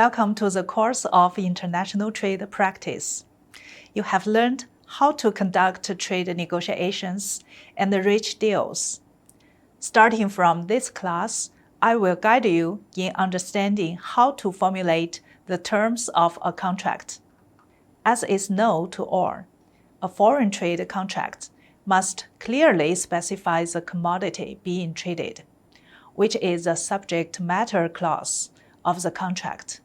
Welcome to the course of International Trade Practice. You have learned how to conduct trade negotiations and reach deals. Starting from this class, I will guide you in understanding how to formulate the terms of a contract. As is known to all, a foreign trade contract must clearly specify the commodity being traded, which is the subject matter clause of the contract.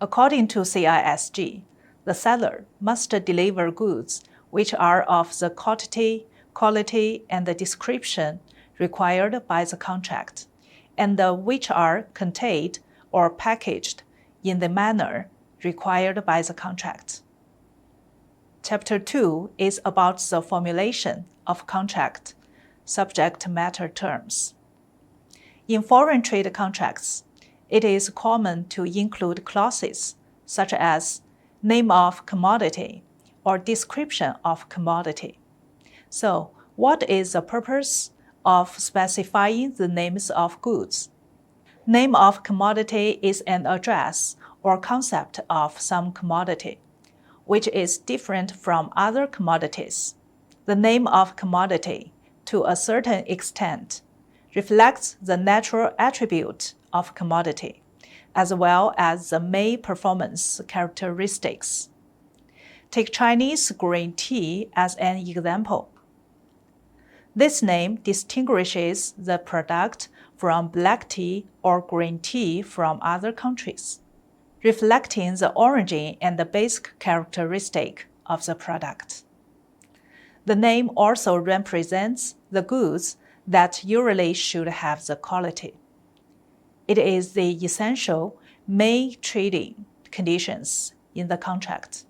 According to CISG, the seller must deliver goods which are of the quantity, quality, and the description required by the contract, and which are contained or packaged in the manner required by the contract. Chapter 2 is about the formulation of contract subject matter terms. In foreign trade contracts, it is common to include clauses such as name of commodity or description of commodity. So, what is the purpose of specifying the names of goods? Name of commodity is an address or concept of some commodity, which is different from other commodities. The name of commodity, to a certain extent, reflects the natural attribute of commodity, as well as the main performance characteristics. Take Chinese green tea as an example. This name distinguishes the product from black tea or green tea from other countries, reflecting the origin and the basic characteristic of the product. The name also represents the goods that usually should have the quality. It is the essential main trading conditions in the contract.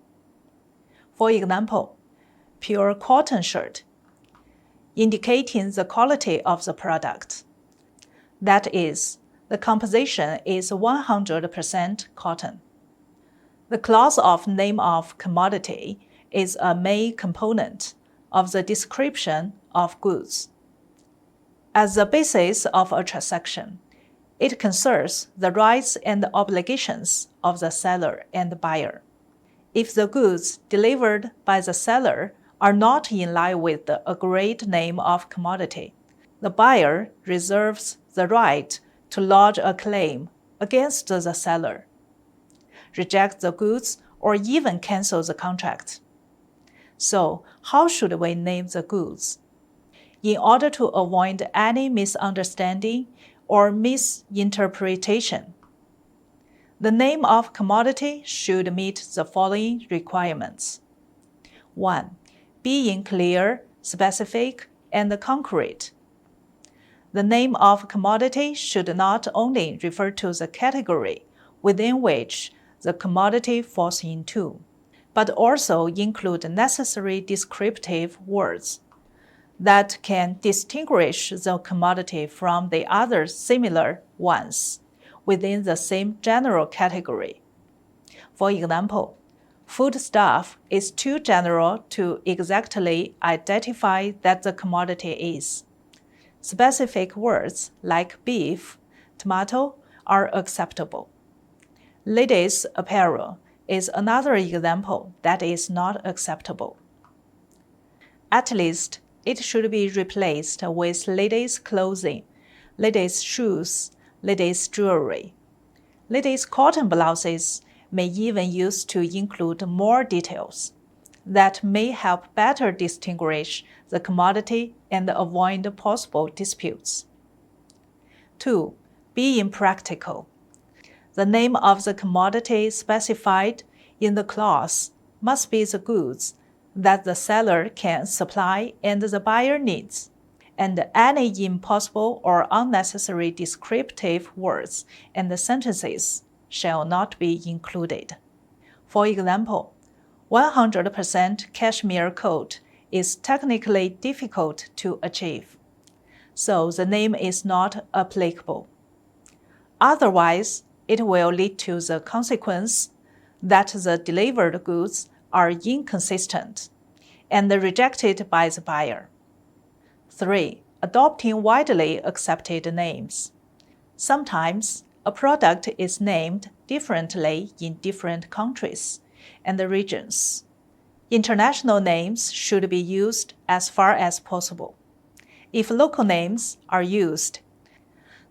For example, pure cotton shirt, indicating the quality of the product. That is, the composition is 100% cotton. The clause of name of commodity is a main component of the description of goods. As the basis of a transaction, it concerns the rights and obligations of the seller and buyer. If the goods delivered by the seller are not in line with the agreed name of commodity, the buyer reserves the right to lodge a claim against the seller, reject the goods, or even cancel the contract. So, how should we name the goods? In order to avoid any misunderstanding or misinterpretation, the name of commodity should meet the following requirements. 1. Being clear, specific, and concrete. The name of commodity should not only refer to the category within which the commodity falls into, but also include necessary descriptive words that can distinguish the commodity from the other similar ones within the same general category. For example, foodstuff is too general to exactly identify that the commodity is. Specific words like beef, tomato are acceptable. Ladies' apparel is another example that is not acceptable. At least, it should be replaced with ladies' clothing, ladies' shoes, ladies' jewelry. Ladies' cotton blouses may even use to include more details that may help better distinguish the commodity and avoid possible disputes. 2. Being practical. The name of the commodity specified in the clause must be the goods that the seller can supply and the buyer needs, and any impossible or unnecessary descriptive words and sentences shall not be included. For example, 100% cashmere coat is technically difficult to achieve, so the name is not applicable. Otherwise, it will lead to the consequence that the delivered goods are inconsistent and rejected by the buyer. 3. Adopting widely accepted names. Sometimes A product is named differently in different countries and regions. International names should be used as far as possible. If local names are used,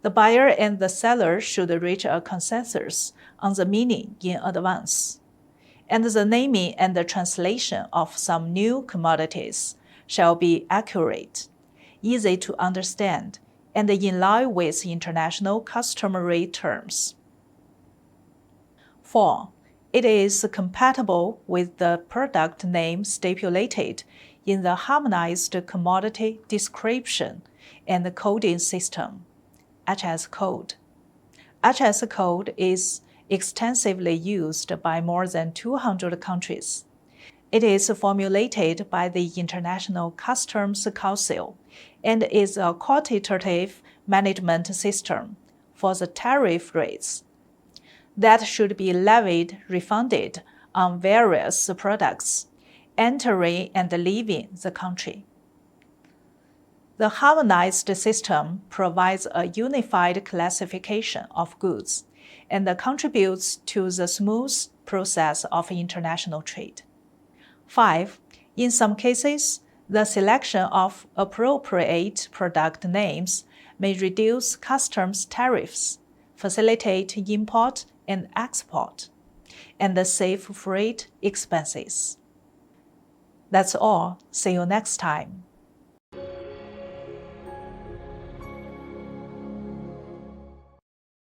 the buyer and the seller should reach a consensus on the meaning in advance. And the naming and the translation of some new commodities shall be accurate, easy to understand, and in line with international customary terms. 4. It is compatible with the product name stipulated in the Harmonized Commodity Description and Coding System, HS code. HS code is extensively used by more than 200 countries. It is formulated by the International Customs Council and is a quantitative management system for the tariff rates that should be levied, refunded on various products entering and leaving the country. The harmonized system provides a unified classification of goods and contributes to the smooth process of international trade. 5. In some cases, the selection of appropriate product names may reduce customs tariffs, facilitate import and export, and save freight expenses. That's all. See you next time.